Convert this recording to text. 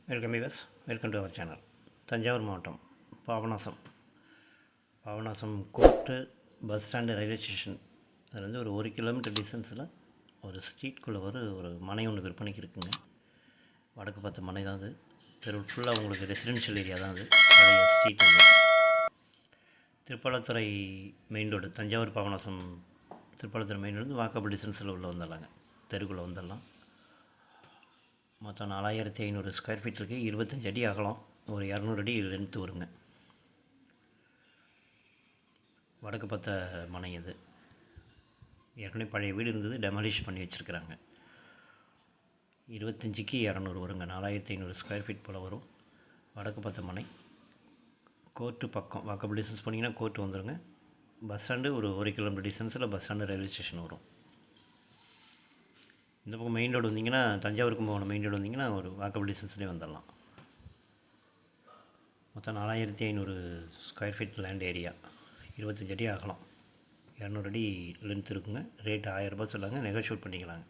Welcome viewers, welcome to our channel. Thanjavur மாவட்டம் Papanasam court bus stand railway station அதுலேருந்து ஒரு 1 kilometre டிஸ்டன்ஸில் ஒரு ஸ்ட்ரீட்குள்ளே ஒரு மனை ஒன்று விற்பனைக்கு இருக்குங்க. வடக்கு பார்த்த மனை தான் அது. தெரு ஃபுல்லாக உங்களுக்கு ரெசிடென்ஷியல் ஏரியா தான் அது. பழைய ஸ்ட்ரீட் வந்து Thirupalathurai main road, Thanjavur Papanasam Thirupalathurai main road walkable டிஸ்டன்ஸில் உள்ளே வந்துடலாங்க. தெருக்குள்ளே வந்துடலாம். மொத்தம் 4500 ஸ்கொயர் ஃபீட் இருக்குது. 25 அடி அகலம், ஒரு 200 அடி லென்த்து வருங்க. வடக்கு பார்த்த மனை இது. ஏற்கனவே பழைய வீடு இருந்தது, டெமாலிஷ் பண்ணி வச்சுருக்குறாங்க. 25க்கு 200 வருங்க. 4500 ஸ்கொயர் ஃபீட் போல் வரும். வடக்கு பார்த்த மனை. கோர்ட்டு பக்கம் வாக்கபிள் டிஸ்டன்ஸ் போனீங்கன்னா கோர்ட்டு வந்துடுங்க. பஸ் ஸ்டாண்டு ஒரு 1 கிலோமீட்டர் டிஸ்டன்ஸில் பஸ் ஸ்டாண்டு ரயில்வே ஸ்டேஷன் வரும். இந்த பக்கம் மெயின் ரோடு வந்தீங்கன்னா, தஞ்சாவூருக்கு போகணும் மெயின் ரோடு வந்தீங்கன்னா ஒரு வாக்கபிள் டிஸ்டன்ஸ்லேயே வந்துடலாம். மொத்தம் 4500 ஸ்கொயர் ஃபீட் லேண்ட் ஏரியா, 25 அடி ஆகலாம், 200 அடி லென்த் இருக்குங்க. ரேட் 1000 ரூபாய் சொல்லாங்க, நெகோஷியேட் பண்ணிக்கலாங்க.